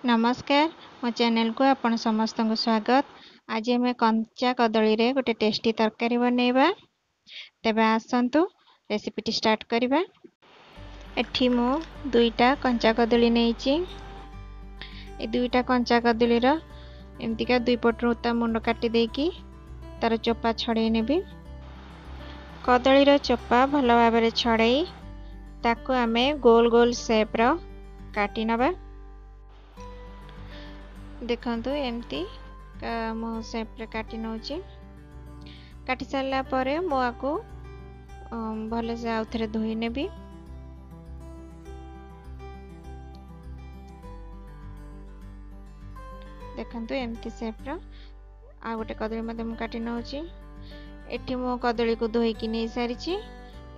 नमस्कार मो चैनल को आपण समस्त को स्वागत। आज आम कंचा कदली रे गोटे टेस्टी तरकारी बनैबा। तेबे आसंतु रेसिपीटी स्टार्ट करबा। एठी मो दुईटा कंचा कदली नेइची। ए दुईटा कंचा कदली रो एमतिका दुई पटरु ता मुंड काटी देकी तार चोपा छड़े नेबी। कदली रो चोपा भलो भाबरे छड़ेई ताको आमे गोल गोल शेप रो काटी नबा। देखंतु एमती मो शेप रे काटी नउची। काटी सारला परे मो आको भले से आउथरे धोई नेबी। देखंतु एमती शेप रो आ गोटे कदली मध्ये मु काटी नउची। एठी मो कदली को धोई कि नै सारिची।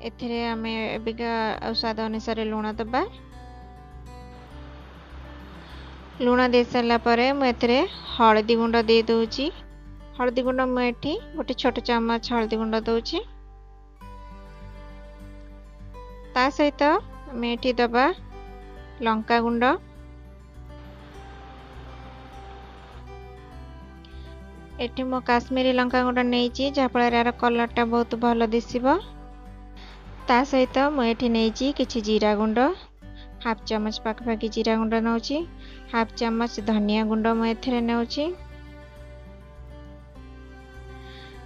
एथरे आमे एबिका स्वाद अनुसार लूण दबा। लूण दे सारा परे मु एथरे हळदी गुंड दे दोची। हळदी गुंड मु एठी गोटे छोट चम्मच हळदी गुंड दोची। ता सहित मैं एठी दबा लंका गुंड। एठी मो काश्मीरी लंका गुंड नेइची जा फल यार कलर टा बहुत भलो दिसिबो। ता सहित मु एठी नेइची किछि जीरा गुंड। हाफ चम्मच पाखपाखी जीरा गुंड नउची। हाफ चम्मच धनिया गुंड मु एथरे नउची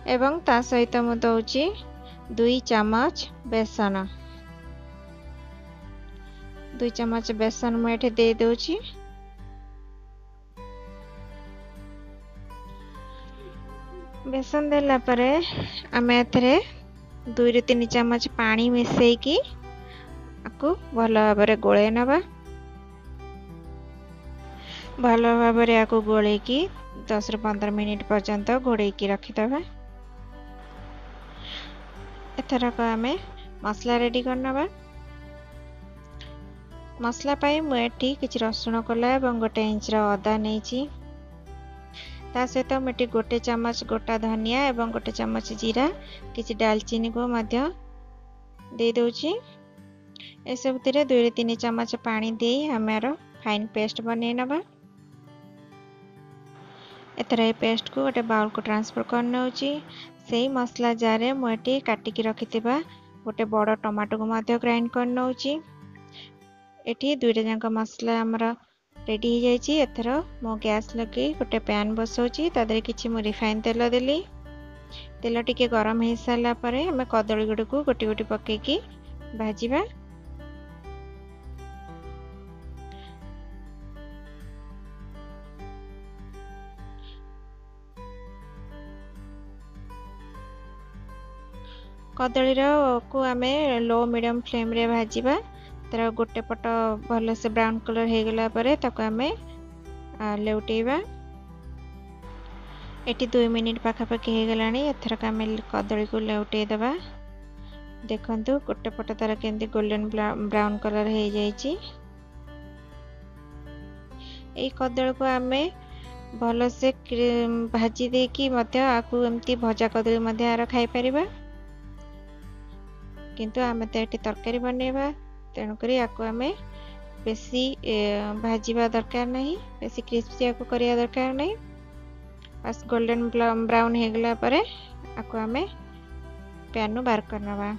एवं ता सहित मु दउची 2 चम्मच बेसन। 2 चम्मच बेसन मु एठे दे दोची। बेसन देला परे आमे एथरे 2 ରୁ 3 चम्मच पानी मिसई की आकु भलो भाबरे गोळे नबा। भलो भाबरे आकु गोळे की 10 ରୁ 15 मिनिट पर्यंत घोड़े की रखि दबा। एथरक आमे मसला रेडी करनबा। मसला पाई मु एठी किछि रसुण कोला एवं गोटे इंच रो अदा नेची। ता सहित मेटी गोटे चम्मच गोटा धनिया एवं गोटे चम्मच जीरा किछि दालचीनी को मध्य दे दोची। ए सब तिरे 2 ରୁ 3 चम्मच पानी दे हमारो फाइन पेस्ट बनै नबा। एथरे ए पेस्ट को गोटे बाउल को ट्रांसफर कर नउची। सेही मसला जारे मोटी काटी की रखितिबा गोटे बड़ टमाटो को मध्य ग्राइंड कर नउची। एठी दुईटा जांक मसला हमरा रेडी हो जाइची। एथर मो गैस लगे गोटे पैन बसौची। तादरे किछि मो रिफाइन तेल देली। तेल टिके गरम हे साला परे हमें कदली गुडी को गोटी गोटी पके की भाजीबा। कदली को आमे लो मीडियम फ्लेम रे भाजीबा। तर गोटे पट भलो से ब्राउन कलर हे गला परे ताको आमे लेउटेबा। एटी 2 मिनिट पाखा पाखी हे गलानी। एथर का आमे कदली को लेउटे दबा। देखंतु गोटे पट तार केंदी गोल्डन ब्राउन कलर हे जाईची। ए कदली को आमे भलो से भाजी दे की मध्य आकु एमती भजा कदली मध्य आर खाई परिबा। किंतु आमे तो एटी तरकारी बनेबा तेणु करी आको आमे बेसी भाजीबा दरकार नहीं। बेसी क्रिस्पी आको करिया दरकार नहीं। बस गोल्डन ब्राउन हे गला परे आको आमे पैन नु बाहर करनबा।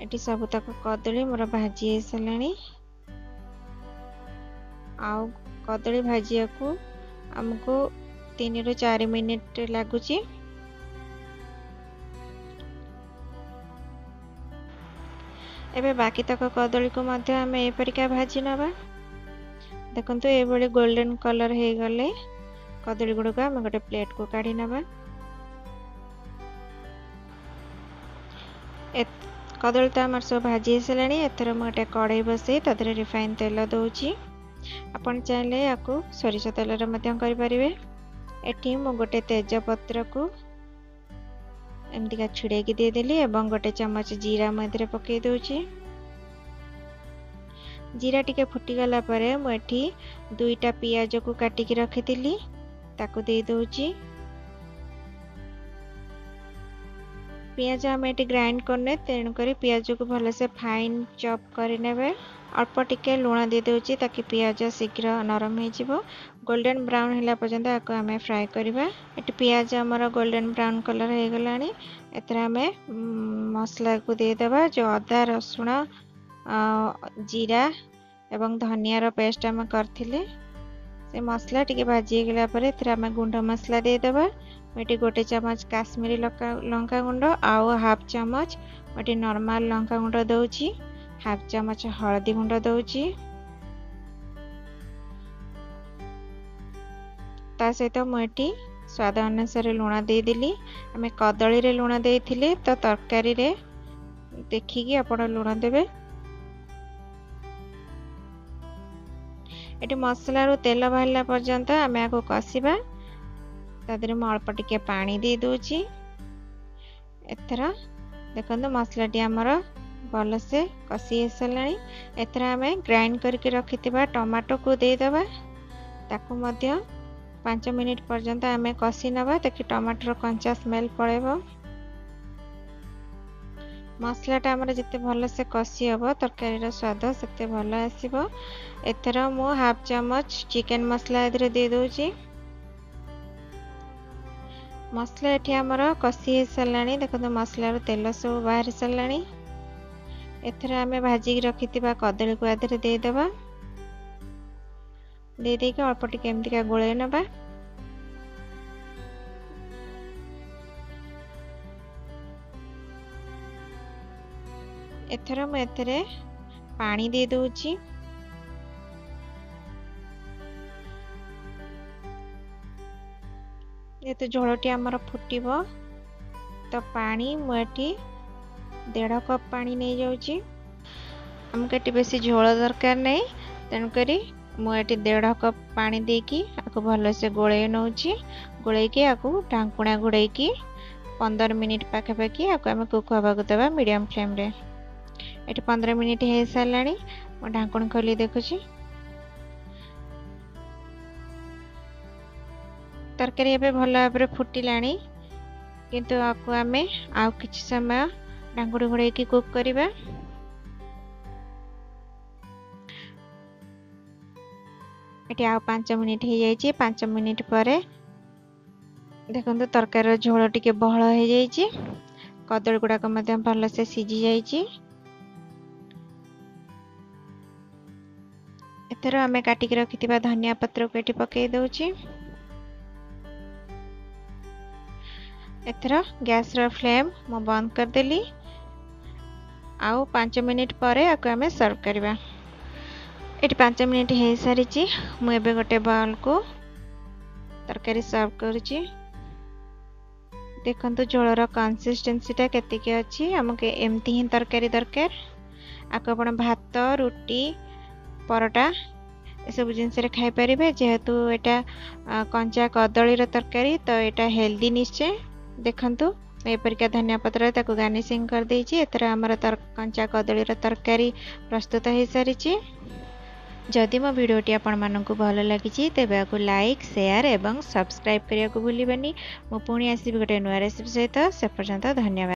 एटी सब तक कदली मोर भाजी हे सलानी। आउ कदली भाजिया को हमको 3 ରୁ 4 मिनिट लागुची। एबे बाकी तक कदली को मध्य आमे ए परिका भाजी नबा। देखंतु ए बळे गोल्डन कलर हे गले कदली गुड को आमे गोटे प्लेट को काढी नबा। कदली तो हमर सब भाजी हेसलानी। एथर म गोटे कढ़ाई बसे तादरे रिफाइन तेल दोची। आपण चाहिले याकू सरिषो तेल रे मध्य करि परिबे। एठी म गोटे तेज पत्र को एमती का छिड़े की दे देली एवं गोटे चम्मच जीरा मधरे पके दोची। जीरा टिके फुटी गला परे मु एठी 2टा पियाज को काटी की रखितिली ताको दे दोची। पियाज आम ये ग्राइंड करने तेणुक पियाज को भलसे फाइन चॉप करने अल्प टिके लुण दे दूची ताकि पियाज शीघ्र नरम हो गोल्डन ब्राउन है पर्यंत आपको आम फ्राए करवा। ये पियाज आमर गोल्डन ब्राउन कलर हो गलानी एथर आम मसला को देदेबा जो अदा रसुण जीरा एवं धनिया पेस्ट आम करथिले से मसला टिके भाजी गला परे एथर आम गुंड मसला देदेबा। ये गोटे चमच काश्मीरी लंका गुंड आउ हाफ चमच ये नॉर्मल लंका गुंड दउची हाफ चमच हळदी गुंड दउची ता सहित मुझे स्वाद अनुसार लुण देदेली। आम कदली रे लुण देथिले तो तरकारी रे देखिकी आपण लुण देबे। ये मसला रो तेल बाहरला पर्यंत आम आपको कषिबा तादरे मु अल्प टिके पानी दे दूची। एथर देखो मसला टी आमर भलसे कषि सारे एथर आम ग्राइंड करके रखिथिबा टमाटो को देदेबा ताकू मध्य 5 मिनिट पर्यंत आम कषि नबा ताकि टमाटर कंचा स्मेल पड़ेबो। मसलाटा आमर जिते भलसे कषि हम तरकारी रो स्वाद सेते भल आसीबो। एथर मु हाफ चमच चिकन मसला एथरे दे दूची। मसला ये आमर कषि सारे देखो मसलार तेल सब बाहर सारे एथर आम भाजिक रखि कदली को आधे देदेबा दे अल्प टिके एमतिका गोले नबा। एथर मु एथरे पानी दे दूची। ये झोलटी आमर फुटब तो पानी मुझे 1.5 कप पानी नहीं जाऊँगी आमको बेसी झोल दरकार नहीं तेणुक मुझे 1.5 कप पानी देकी आपको भलसे गोले नौची गोलैकी आपको ढांकुणा घोड़ेकी 15 मिनिट पाखापाखि आपको आम कुक हवा देवा मीडियम फ्लेम रे। ये 15 मिनिट हो सारे मु ढांकुण खोली देखुची तरकारी एबे भल भाव फुटिलाणी किंतु आपको आम आउ किछि समय ढांकुणी घोड़ेकी कुक करवा। ये आउ 5 मिनिट हो जाइए 5 मिनिट पर देखो तरकारी झोल टिके बहल हो जाइए कदली गुड़ाक भलसे सीझी जाइए। एथर आम काटिक रखि धनिया पत्र को ये पकई दउची। एथर गैस रो फ्लेम मु बंद कर देली आउ 5 मिनिट पर आपको आम सर्व करवा। ये 5 मिनिट हो सारी मुझे गोटे बाउल को तरकारी सर्व करुची। देखो झोलर कंसिस्टेंसीटा केतिके अच्छी आमको एमती ही तरकारी दरकार आपको अपन भात रुटी परोटा ये सब जिनस खाईपर जेहेतु यहाँ कंचा कदलीर तरकारी तो यहाँ हेल्दी निश्चय। देखंतु एपरिका धनिया पत्र ताकू गार्निशिंग कर देछि। एथरा हमर कंचा कदलीर तरकारी प्रस्तुत हो सारी। जदि मो वीडियोटी आपण मानकु भल लागिछि तेबे आकु लाइक शेयर एवं सब्सक्राइब करिया को भूलिबेनी। मो पुणी आसीबि गोटे नुआ रेसिपी सहित से पर्यंत धन्यवाद।